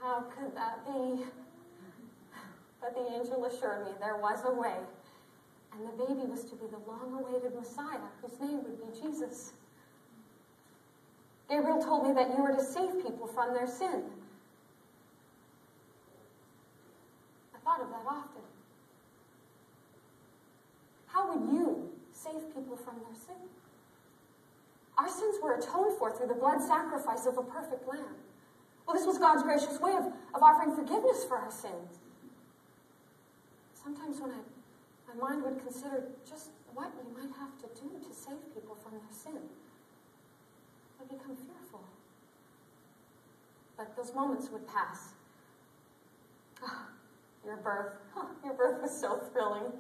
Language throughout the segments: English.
How could that be? But the angel assured me there was a way, and the baby was to be the long-awaited Messiah, whose name would be Jesus. Gabriel told me that you were to save people from their sin. I thought of that often. How would you save people from their sin? Our sins were atoned for through the blood sacrifice of a perfect lamb. Well, this was God's gracious way of offering forgiveness for our sins. Sometimes when my mind would consider just what we might have to do to save people from their sin, I'd become fearful. But those moments would pass. Your birth was so thrilling.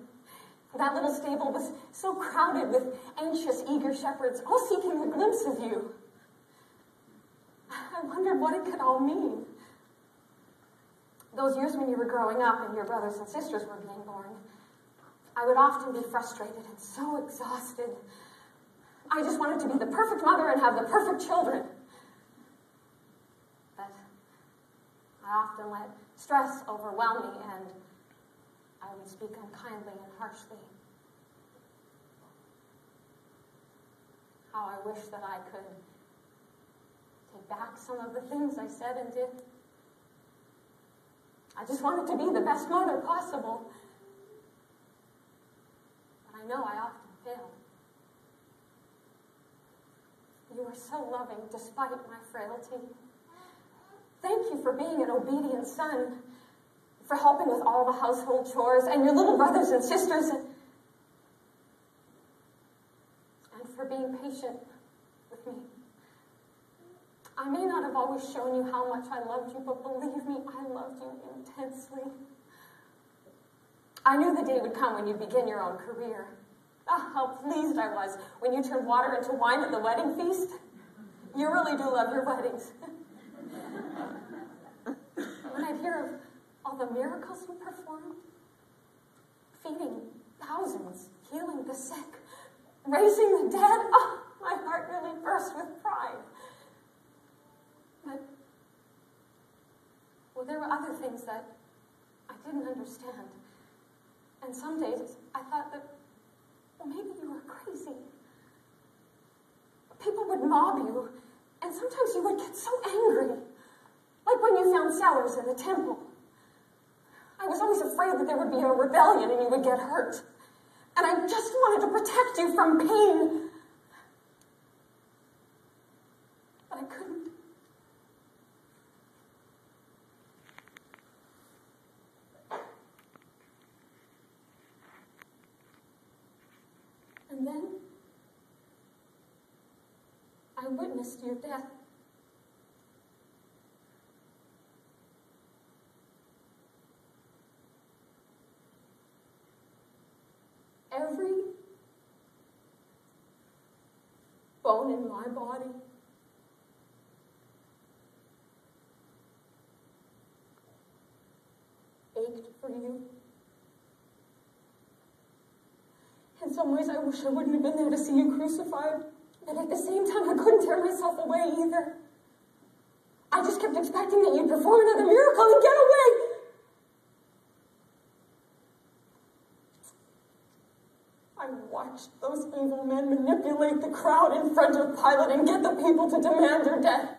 That little stable was so crowded with anxious, eager shepherds, all seeking a glimpse of you. I wondered what it could all mean. Those years when you were growing up and your brothers and sisters were being born, I would often be frustrated and so exhausted. I just wanted to be the perfect mother and have the perfect children. But I often let stress overwhelm me, and I would speak unkindly and harshly. How I wish that I could take back some of the things I said and did. I just wanted to be the best mother possible. But I know I often failed. You are so loving despite my frailty. Thank you for being an obedient son, for helping with all the household chores, and your little brothers and sisters, and for being patient with me. I may not have always shown you how much I loved you, but believe me, I loved you intensely. I knew the day would come when you'd begin your own career. Oh, how pleased I was when you turned water into wine at the wedding feast. You really do love your weddings. When I'd hear of all the miracles you performed, feeding thousands, healing the sick, raising the dead, oh, my heart really burst with pride. But, well, there were other things that I didn't understand. And some days I thought that, well, maybe you were crazy. People would mob you, and sometimes you would get so angry. Like when you found cellars in the temple. I was always afraid that there would be a rebellion and you would get hurt. And I just wanted to protect you from pain. But I couldn't. And then I witnessed your death. Every bone in my body ached for you. In some ways, I wish I wouldn't have been there to see you crucified, but at the same time, I couldn't tear myself away either. I just kept expecting that you'd perform another miracle and get away. I watched those evil men manipulate the crowd in front of Pilate and get the people to demand your death.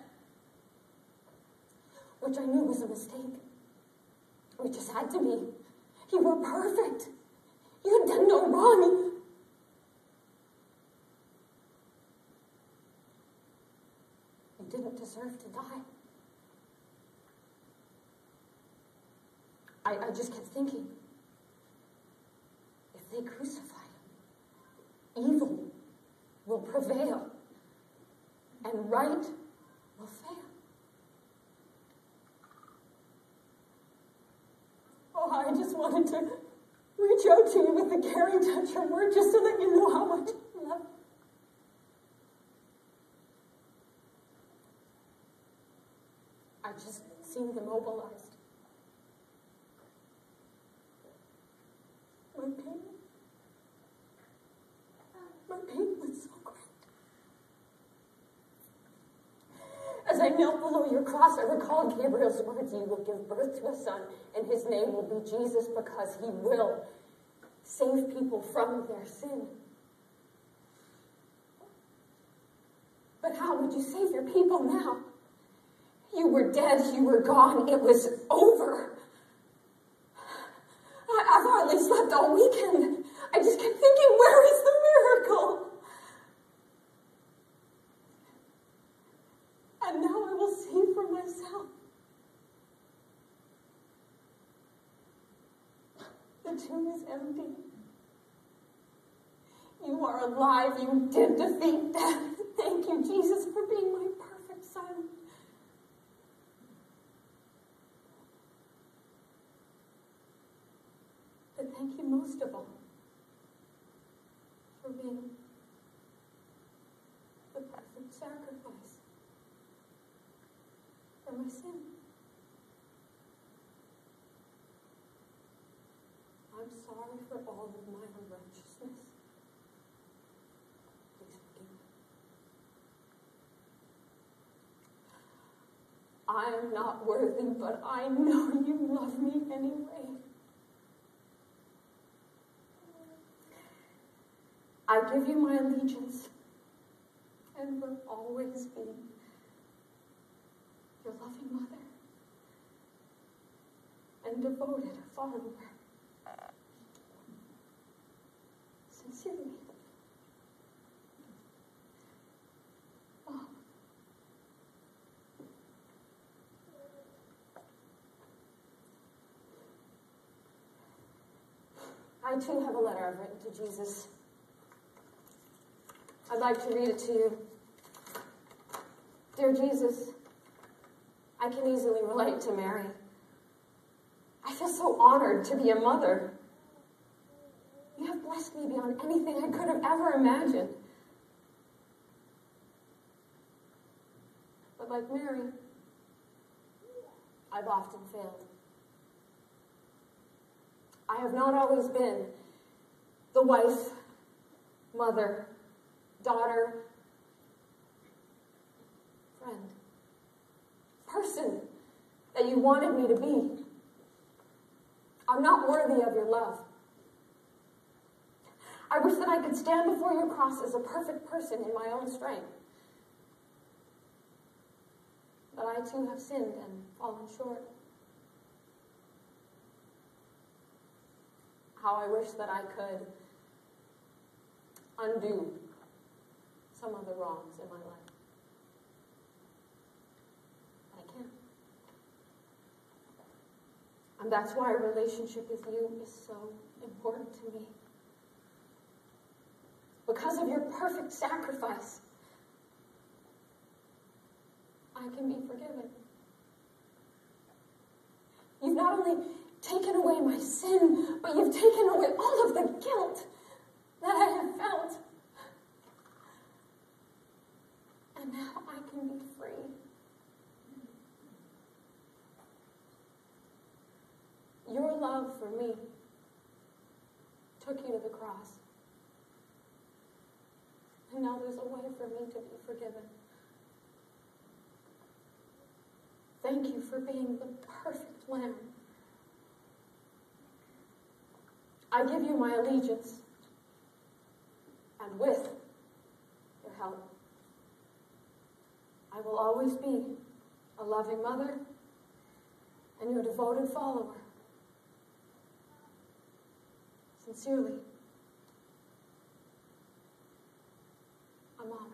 Which I knew was a mistake. It just had to be. You were perfect. You had done no wrong. You didn't deserve to die. I just kept thinking, if they crucify evil will prevail, and right will fail. Oh, I just wanted to reach out to you with the caring touch of word just to let you know how much I love you. I just seemed immobilized. My pain was so great. As I knelt below your cross, I recalled recall Gabriel's words, you will give birth to a son, and his name will be Jesus, because he will save people from their sin. But how would you save your people now? You were dead, you were gone, it was over. I've hardly slept all weekend. I just kept thinking, where is the miracle? And now I will see for myself. The tomb is empty. You are alive. You did defeat death. Thank you, Jesus, for being my perfect son. But thank you most of all for being the perfect sacrifice for my sin. I'm sorry for all of my unrighteousness. Please forgive me. I am not worthy, but I know you love me anyway. I give you my allegiance and will always be your loving mother and devoted follower. Sincerely, Mom. I too have a letter I've written to Jesus. I'd like to read it to you. Dear Jesus, I can easily relate to Mary. I feel so honored to be a mother. You have blessed me beyond anything I could have ever imagined. But like Mary, I've often failed. I have not always been the wife, mother, daughter, friend, person that you wanted me to be. I'm not worthy of your love. I wish that I could stand before your cross as a perfect person in my own strength. But I too have sinned and fallen short. How I wish that I could undo some of the wrongs in my life. But I can't. And that's why a relationship with you is so important to me. Because of your perfect sacrifice, I can be forgiven. You've not only taken away my sin, but you've taken away all of the guilt that I have felt. And now I can be free. Your love for me took you to the cross. And now there's a way for me to be forgiven. Thank you for being the perfect Lamb. I give you my allegiance, and with your help, I will always be a loving mother and your devoted follower. Sincerely, a mom.